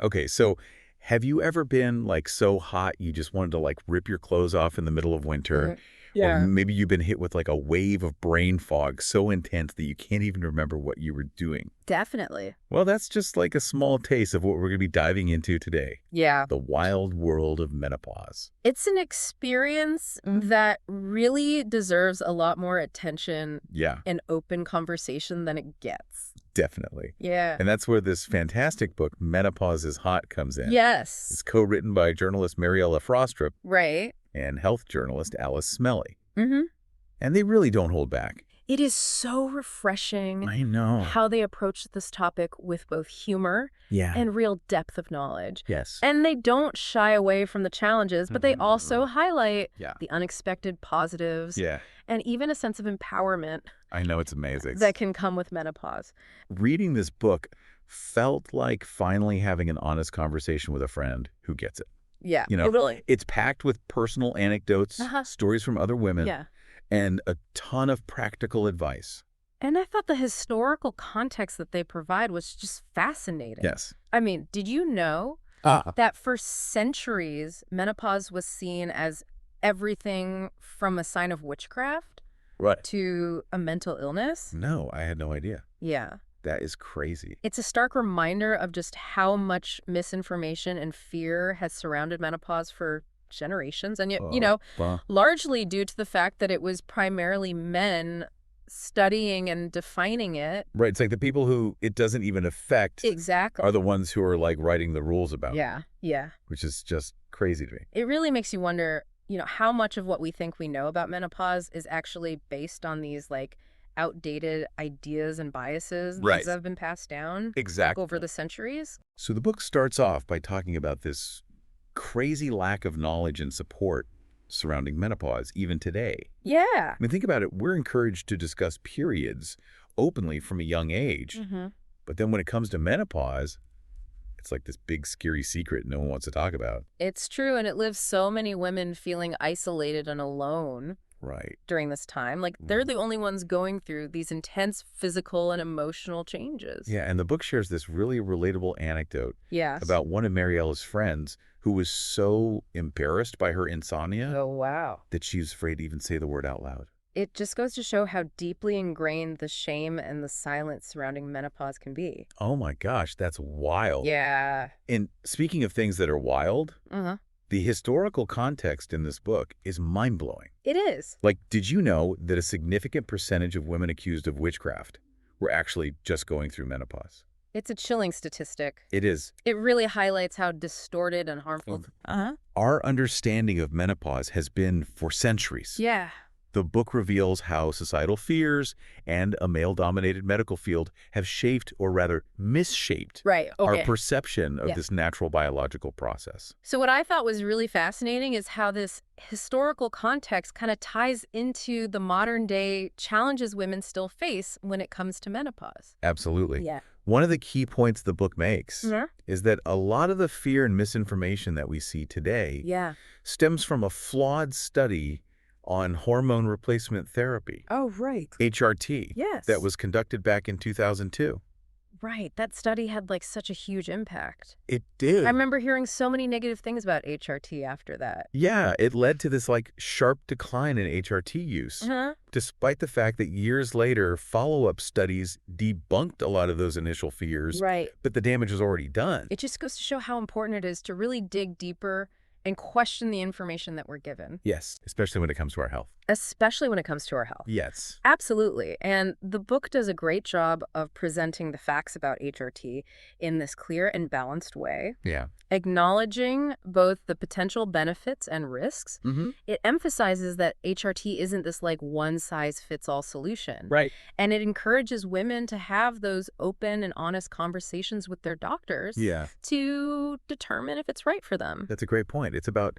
Okay, so have you ever been like so hot you just wanted to like rip your clothes off in the middle of winter? Mhm. Or Yeah, maybe you've been hit with like a wave of brain fog so intense that you can't even remember what you were doing. definitely. Well, that's just like a small taste of what we're going to be diving into today. Yeah. The wild world of menopause. It's an experience that really deserves a lot more attention Yeah, and open conversation than it gets. definitely. Yeah. And that's where this fantastic book, Menopause is Hot, comes in. It's Yes. co-written by journalist Mariella Frostrup Right. and health journalist Alice Smelly. Mm-hmm. And they really don't hold back. It is so refreshing I know. how they approach this topic with both humor Yeah. and real depth of knowledge. Yes. And they don't shy away from the challenges, but they also highlight Yeah. the unexpected positives Yeah. and even a sense of empowerment I know, it's amazing. that can come with menopause. Reading this book felt like finally having an honest conversation with a friend who gets it. Yeah, You know, really. it's packed with personal anecdotes, stories from other women, Yeah. and a ton of practical advice. And I thought the historical context that they provide was just fascinating. Yes. I mean, did you know that for centuries, menopause was seen as everything from a sign of witchcraft Right. to a mental illness? No, I had no idea. Yeah. That is crazy. It's a stark reminder of just how much misinformation and fear has surrounded menopause for generations. And, Bah. largely due to the fact that it was primarily men studying and defining it. Right. It's like the people who it doesn't even affect Exactly. are the ones who are like writing the rules about it, Yeah, yeah. which is just crazy to me. It really makes you wonder, how much of what we think we know about menopause is actually based on these like outdated ideas and biases Right. that have been passed down Exactly. over the centuries. So the book starts off by talking about this crazy lack of knowledge and support surrounding menopause, even today. Yeah. I mean, think about it. We're encouraged to discuss periods openly from a young age. Mm-hmm. But then when it comes to menopause, it's like this big, scary secret no one wants to talk about. It's true, and it leaves so many women feeling isolated and alone Right. during this time. Like, they're the only ones going through these intense physical and emotional changes. Yeah, and the book shares this really relatable anecdote Yes. about one of Mariella's friends who was so embarrassed by her insomnia Oh, wow. that she was afraid to even say the word out loud. It just goes to show how deeply ingrained the shame and the silence surrounding menopause can be. Oh my gosh, that's wild. Yeah. And speaking of things that are wild, Uh-huh. the historical context in this book is mind-blowing. It is. Like, did you know that a significant percentage of women accused of witchcraft were actually just going through menopause? It's a chilling statistic. It is. It really highlights how distorted and harmful. Uh-huh. Our understanding of menopause has been for centuries. Yeah. The book reveals how societal fears and a male-dominated medical field have shaped, or rather misshaped, Right. Okay. our perception of Yeah. this natural biological process. So what I thought was really fascinating is how this historical context kind of ties into the modern day challenges women still face when it comes to menopause. Absolutely. Yeah. One of the key points the book makes Mhm. is that a lot of the fear and misinformation that we see today Yeah. stems from a flawed study on hormone replacement therapy, Oh, right. HRT, Yes. that was conducted back in 2002. Right. That study had like such a huge impact. It did. I remember hearing so many negative things about HRT after that. Yeah, it led to this like sharp decline in HRT use, Uh-huh. despite the fact that years later, follow-up studies debunked a lot of those initial fears, Right. but the damage was already done. It just goes to show how important it is to really dig deeper and question the information that we're given, Yes, especially when it comes to our health. especially when it comes to our health. Yes. Absolutely. And the book does a great job of presenting the facts about HRT in this clear and balanced way, Yeah. acknowledging both the potential benefits and risks. Mm-hmm. It emphasizes that HRT isn't this like one-size-fits-all solution. Right. And it encourages women to have those open and honest conversations with their doctors Yeah. to determine if it's right for them. That's a great point. It's about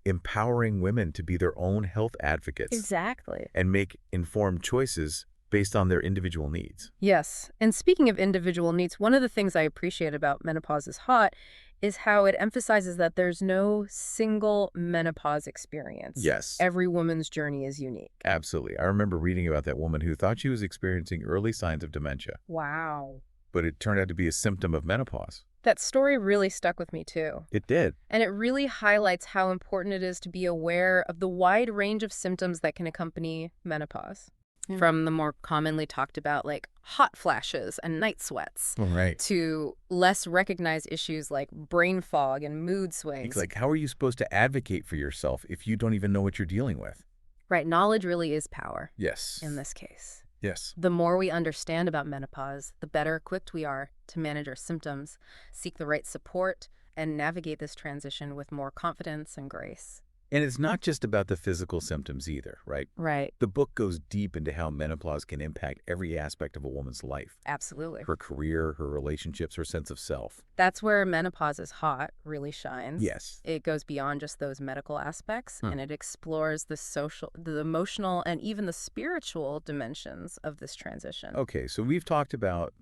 empowering women to be their own health advocates Exactly. and make informed choices based on their individual needs. Yes. And speaking of individual needs, one of the things I appreciate about Menopause is Hot is how it emphasizes that there's no single menopause experience. Yes. Every woman's journey is unique. Absolutely. I remember reading about that woman who thought she was experiencing early signs of dementia, Wow. but it turned out to be a symptom of menopause. That story really stuck with me too. It did. And it really highlights how important it is to be aware of the wide range of symptoms that can accompany menopause. From the more commonly talked about like hot flashes and night sweats Right. to less recognized issues like brain fog and mood swings. It's like, how are you supposed to advocate for yourself if you don't even know what you're dealing with? Right, knowledge really is power Yes. in this case. Yes. The more we understand about menopause, the better equipped we are to manage our symptoms, seek the right support, and navigate this transition with more confidence and grace. And it's not just about the physical symptoms either, right? Right. The book goes deep into how menopause can impact every aspect of a woman's life. Absolutely. Her career, her relationships, her sense of self. That's where Menopause is Hot really shines. Yes. It goes beyond just those medical aspects, and it explores the social, the emotional, and even the spiritual dimensions of this transition. Okay, so we've talked about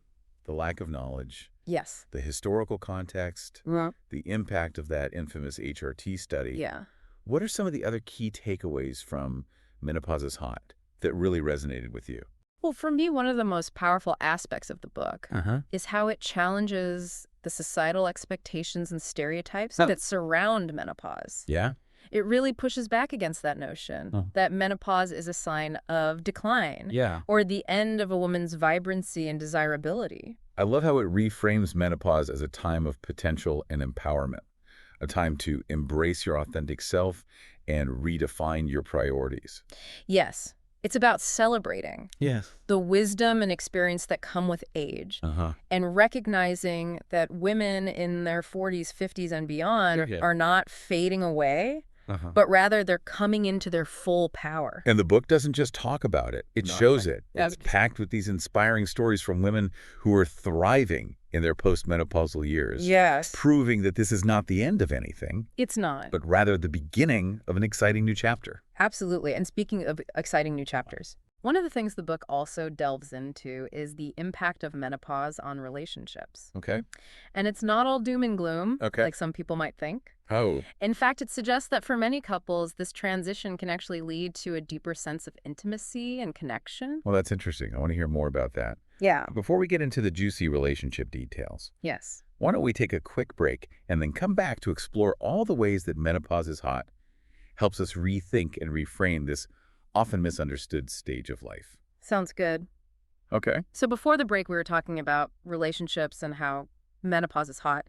the lack of knowledge, Yes. the historical context, Yeah. the impact of that infamous HRT study. Yeah. What are some of the other key takeaways from Menopause is Hot that really resonated with you? Well, for me, one of the most powerful aspects of the book is how it challenges the societal expectations and stereotypes that surround menopause. Yeah? It really pushes back against that notion that menopause is a sign of decline or the end of a woman's vibrancy and desirability. I love how it reframes menopause as a time of potential and empowerment, a time to embrace your authentic self and redefine your priorities. Yes, it's about celebrating Yes. the wisdom and experience that come with age and recognizing that women in their 40s, 50s, and beyond are not fading away, but rather they're coming into their full power. And the book doesn't just talk about it, it shows it. It's packed with these inspiring stories from women who are thriving in their postmenopausal years. Yes. Proving that this is not the end of anything, It's not. but rather the beginning of an exciting new chapter. Absolutely. And speaking of exciting new chapters, one of the things the book also delves into is the impact of menopause on relationships. Okay. And it's not all doom and gloom, Okay. like some people might think. Oh. In fact, it suggests that for many couples, this transition can actually lead to a deeper sense of intimacy and connection. Well, that's interesting. I want to hear more about that. Yeah. Before we get into the juicy relationship details, Yes. why don't we take a quick break and then come back to explore all the ways that Menopause is Hot helps us rethink and reframe this often misunderstood stage of life. Sounds good. Okay. So before the break, we were talking about relationships and how menopause is hot.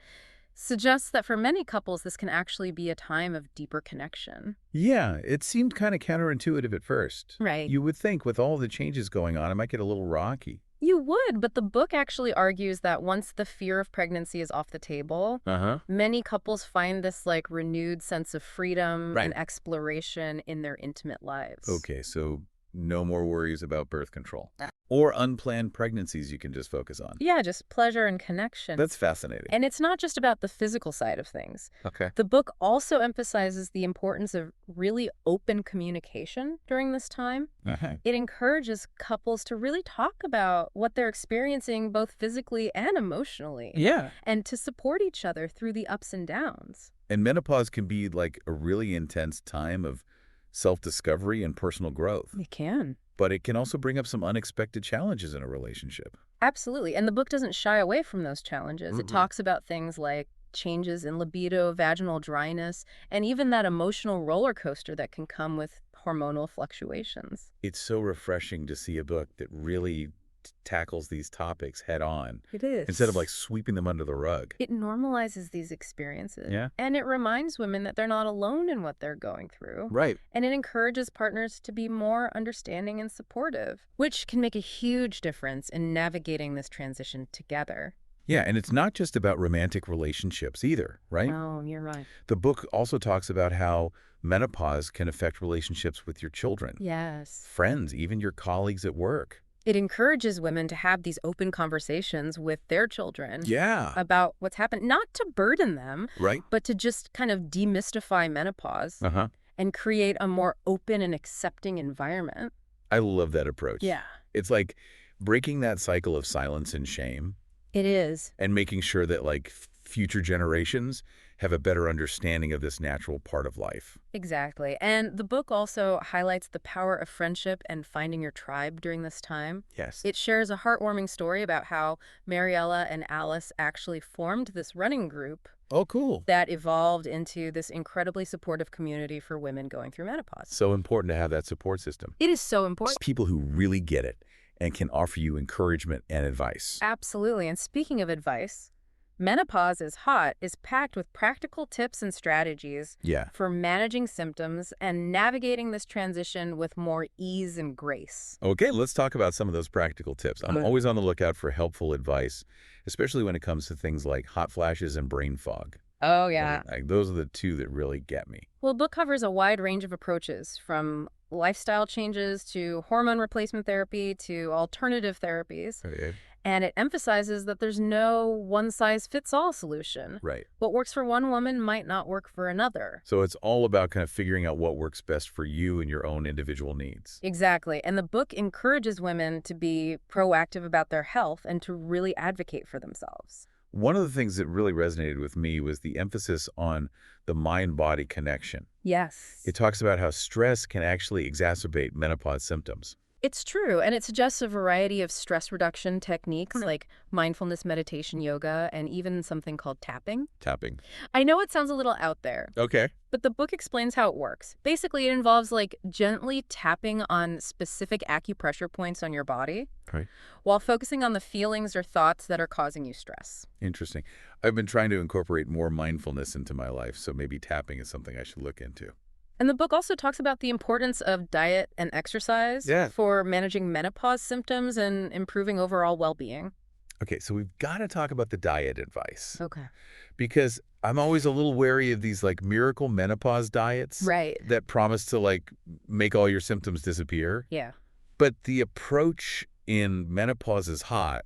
Suggests that for many couples, this can actually be a time of deeper connection. Yeah, it seemed kind of counterintuitive at first. Right. You would think with all the changes going on, it might get a little rocky. You would, but the book actually argues that once the fear of pregnancy is off the table, many couples find this like renewed sense of freedom and exploration in their intimate lives. Okay, so no more worries about birth control. Or unplanned pregnancies you can just focus on. Yeah, just pleasure and connection. That's fascinating. And it's not just about the physical side of things. Okay. The book also emphasizes the importance of really open communication during this time. It encourages couples to really talk about what they're experiencing both physically and emotionally. Yeah. And to support each other through the ups and downs. And menopause can be like a really intense time of self-discovery and personal growth. It can. But it can also bring up some unexpected challenges in a relationship. Absolutely. And the book doesn't shy away from those challenges. It talks about things like changes in libido, vaginal dryness, and even that emotional roller coaster that can come with hormonal fluctuations. It's so refreshing to see a book that really tackles these topics head on. It is. Instead of like sweeping them under the rug. It normalizes these experiences. Yeah. And it reminds women that they're not alone in what they're going through. Right. And it encourages partners to be more understanding and supportive, which can make a huge difference in navigating this transition together. Yeah, and it's not just about romantic relationships either, right? Oh, you're right. The book also talks about how menopause can affect relationships with your children, Yes. friends, even your colleagues at work. It encourages women to have these open conversations with their children Yeah. about what's happened, not to burden them, Right. but to just kind of demystify menopause and create a more open and accepting environment. I love that approach. Yeah. It's like breaking that cycle of silence and shame It is. and making sure that like future generations have a better understanding of this natural part of life. Exactly. And the book also highlights the power of friendship and finding your tribe during this time. Yes. It shares a heartwarming story about how Mariella and Alice actually formed this running group Oh, cool. that evolved into this incredibly supportive community for women going through menopause. So important to have that support system. It is so important. People who really get it and can offer you encouragement and advice. Absolutely. And speaking of advice, Menopause is Hot is packed with practical tips and strategies for managing symptoms and navigating this transition with more ease and grace. Okay, let's talk about some of those practical tips. I'm always on the lookout for helpful advice, especially when it comes to things like hot flashes and brain fog. Oh, yeah. Like, those are the two that really get me. Well, the book covers a wide range of approaches, from lifestyle changes to hormone replacement therapy to alternative therapies. Okay. And it emphasizes that there's no one-size-fits-all solution. Right. What works for one woman might not work for another. So it's all about kind of figuring out what works best for you and your own individual needs. Exactly. And the book encourages women to be proactive about their health and to really advocate for themselves. One of the things that really resonated with me was the emphasis on the mind-body connection. Yes. It talks about how stress can actually exacerbate menopause symptoms. It's true, and it suggests a variety of stress reduction techniques like mindfulness, meditation, yoga, and even something called tapping. Tapping. I know it sounds a little out there. Okay. But the book explains how it works. Basically, it involves gently tapping on specific acupressure points on your body while focusing on the feelings or thoughts that are causing you stress. Interesting. I've been trying to incorporate more mindfulness into my life, so maybe tapping is something I should look into. And the book also talks about the importance of diet and exercise for managing menopause symptoms and improving overall well-being. Okay, so we've got to talk about the diet advice. Okay. Because I'm always a little wary of these miracle menopause diets that promise to make all your symptoms disappear. Yeah. But the approach in Menopause is Hot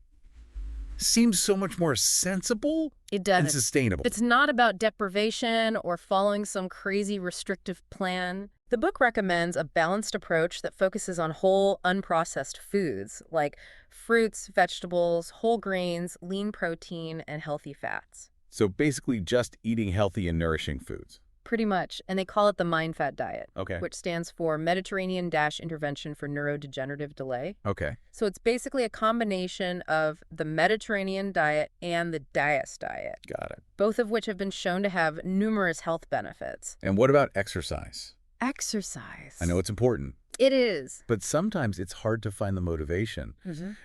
seems so much more sensible and sustainable. It's not about deprivation or following some crazy restrictive plan. The book recommends a balanced approach that focuses on whole, unprocessed foods like fruits, vegetables, whole grains, lean protein, and healthy fats. So basically just eating healthy and nourishing foods. Pretty much, and they call it the Mind-Fat Diet, Okay. which stands for Mediterranean-Intervention for Neurodegenerative Delay. Okay. So it's basically a combination of the Mediterranean diet and the Dias diet, Got it. both of which have been shown to have numerous health benefits. And what about exercise? Exercise. I know it's important, It is. but sometimes it's hard to find the motivation,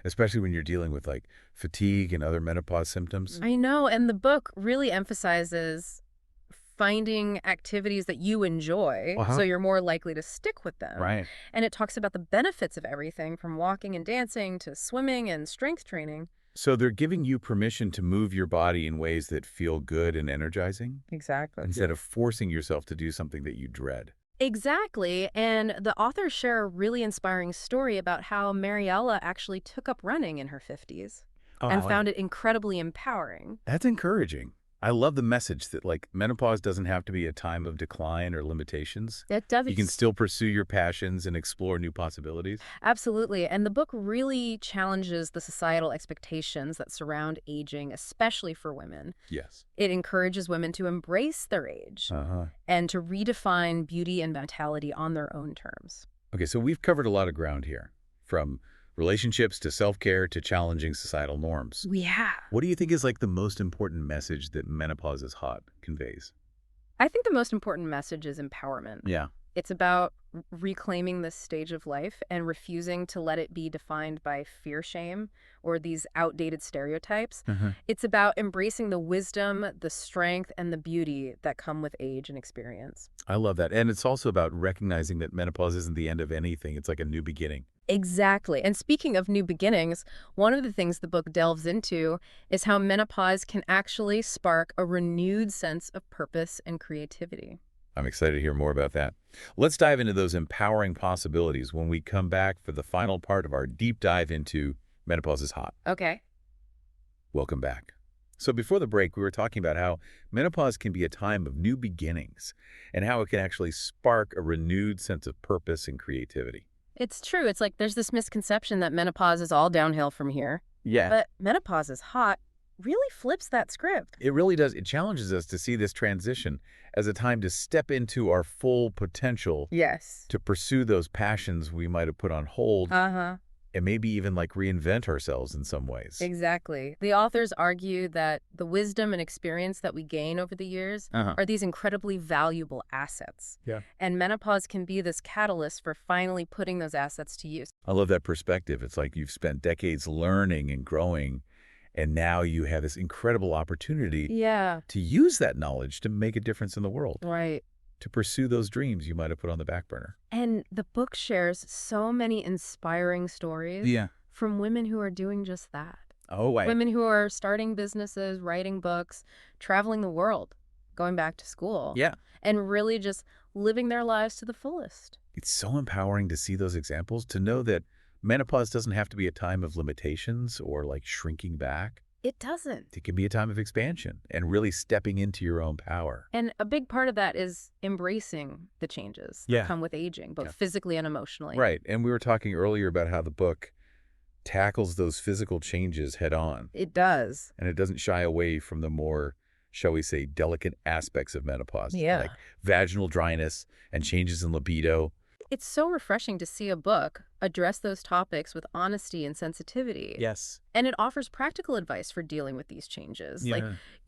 especially when you're dealing with fatigue and other menopause symptoms. I know, and the book really emphasizes finding activities that you enjoy, so you're more likely to stick with them. Right. And it talks about the benefits of everything from walking and dancing to swimming and strength training. So they're giving you permission to move your body in ways that feel good and energizing Exactly. instead of forcing yourself to do something that you dread. Exactly. And the authors share a really inspiring story about how Mariella actually took up running in her 50s and found it incredibly empowering. That's encouraging. I love the message that menopause doesn't have to be a time of decline or limitations. It does. You can still pursue your passions and explore new possibilities. Absolutely. And the book really challenges the societal expectations that surround aging, especially for women. Yes. It encourages women to embrace their age and to redefine beauty and vitality on their own terms. Okay, so we've covered a lot of ground here, from relationships to self-care to challenging societal norms. Yeah. What do you think is the most important message that Menopause is Hot conveys? I think the most important message is empowerment. Yeah. It's about reclaiming this stage of life and refusing to let it be defined by fear, shame, or these outdated stereotypes. It's about embracing the wisdom, the strength, and the beauty that come with age and experience. I love that. And it's also about recognizing that menopause isn't the end of anything. It's like a new beginning. Exactly. And speaking of new beginnings, one of the things the book delves into is how menopause can actually spark a renewed sense of purpose and creativity. I'm excited to hear more about that. Let's dive into those empowering possibilities when we come back for the final part of our deep dive into Menopause is Hot. Okay. Welcome back. So before the break, we were talking about how menopause can be a time of new beginnings and how it can actually spark a renewed sense of purpose and creativity. It's true. It's there's this misconception that menopause is all downhill from here. Yeah. But menopause is hot really flips that script. It really does. It challenges us to see this transition as a time to step into our full potential. Yes. To pursue those passions we might have put on hold. Uh-huh. And maybe even like reinvent ourselves in some ways. Exactly. The authors argue that the wisdom and experience that we gain over the years are these incredibly valuable assets. Yeah. And menopause can be this catalyst for finally putting those assets to use. I love that perspective. It's like you've spent decades learning and growing, and now you have this incredible opportunity to use that knowledge to make a difference in the world. Right. To pursue those dreams you might have put on the back burner. And the book shares so many inspiring stories from women who are doing just that. Oh, wow. Women who are starting businesses, writing books, traveling the world, going back to school. Yeah. And really just living their lives to the fullest. It's so empowering to see those examples, to know that menopause doesn't have to be a time of limitations or like shrinking back. It doesn't. It can be a time of expansion and really stepping into your own power. And a big part of that is embracing the changes that come with aging, both physically and emotionally. Right. And we were talking earlier about how the book tackles those physical changes head on. It does. And it doesn't shy away from the more, shall we say, delicate aspects of menopause. Yeah. Like vaginal dryness and changes in libido. It's so refreshing to see a book address those topics with honesty and sensitivity. Yes. And it offers practical advice for dealing with these changes, Yeah. like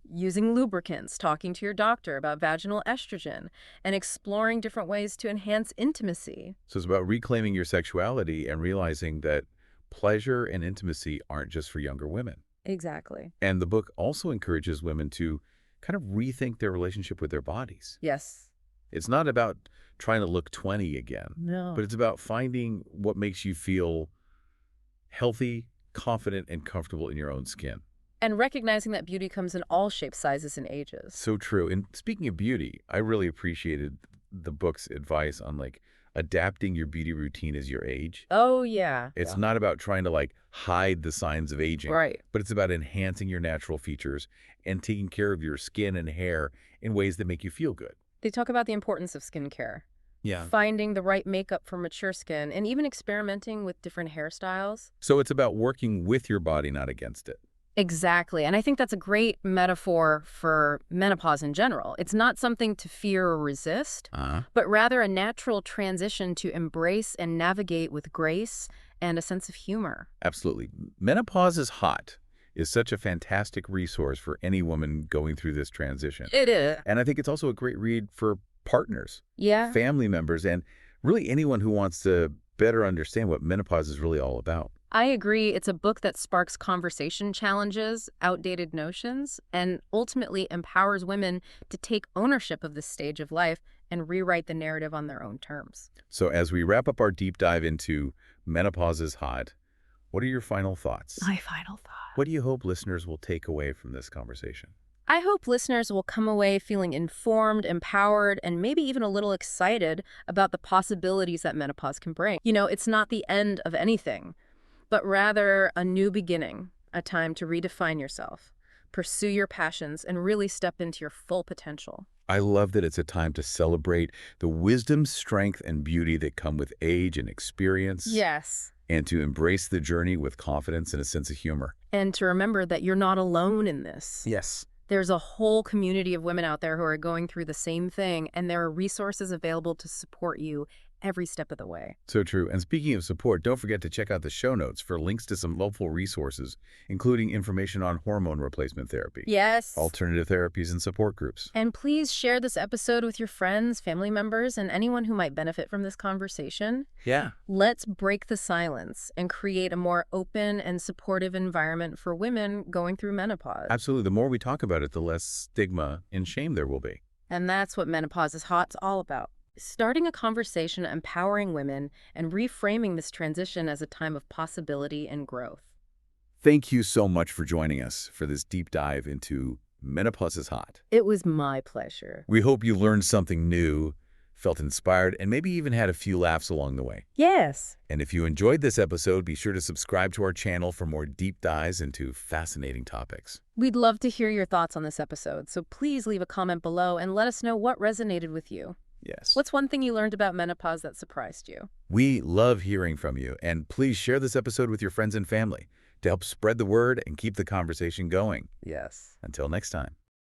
using lubricants, talking to your doctor about vaginal estrogen, and exploring different ways to enhance intimacy. So it's about reclaiming your sexuality and realizing that pleasure and intimacy aren't just for younger women. Exactly. And the book also encourages women to kind of rethink their relationship with their bodies. Yes. It's not about trying to look 20 again. No. But it's about finding what makes you feel healthy, confident, and comfortable in your own skin. And recognizing that beauty comes in all shapes, sizes, and ages. So true. And speaking of beauty, I really appreciated the book's advice on like adapting your beauty routine as you age. Oh, yeah. It's not about trying to like hide the signs of aging. Right. But it's about enhancing your natural features and taking care of your skin and hair in ways that make you feel good. They talk about the importance of skincare. Yeah. Finding the right makeup for mature skin, and even experimenting with different hairstyles. So it's about working with your body, not against it. Exactly. And I think that's a great metaphor for menopause in general. It's not something to fear or resist, but rather a natural transition to embrace and navigate with grace and a sense of humor. Absolutely. Menopause is Hot is such a fantastic resource for any woman going through this transition. It is. And I think it's also a great read for partners, family members, and really anyone who wants to better understand what menopause is really all about. I agree. It's a book that sparks conversation challenges, outdated notions, and ultimately empowers women to take ownership of this stage of life and rewrite the narrative on their own terms. So as we wrap up our deep dive into Menopause is Hot, what are your final thoughts? My final thought. What do you hope listeners will take away from this conversation? I hope listeners will come away feeling informed, empowered, and maybe even a little excited about the possibilities that menopause can bring. You know, it's not the end of anything, but rather a new beginning, a time to redefine yourself, pursue your passions, and really step into your full potential. I love that it's a time to celebrate the wisdom, strength, and beauty that come with age and experience. Yes. And to embrace the journey with confidence and a sense of humor. And to remember that you're not alone in this. Yes. There's a whole community of women out there who are going through the same thing, and there are resources available to support you every step of the way. So true. And speaking of support, don't forget to check out the show notes for links to some helpful resources, including information on hormone replacement therapy. Yes. Alternative therapies and support groups. And please share this episode with your friends, family members, and anyone who might benefit from this conversation. Yeah. Let's break the silence and create a more open and supportive environment for women going through menopause. Absolutely. The more we talk about it, the less stigma and shame there will be. And that's what Menopause is Hot's all about. Starting a conversation, empowering women, and reframing this transition as a time of possibility and growth. Thank you so much for joining us for this deep dive into Menopause is Hot. It was my pleasure. We hope you learned something new, felt inspired, and maybe even had a few laughs along the way. Yes. And if you enjoyed this episode, be sure to subscribe to our channel for more deep dives into fascinating topics. We'd love to hear your thoughts on this episode, so please leave a comment below and let us know what resonated with you. Yes. What's one thing you learned about menopause that surprised you? We love hearing from you, and please share this episode with your friends and family. to help spread the word and keep the conversation going. Yes. Until next time.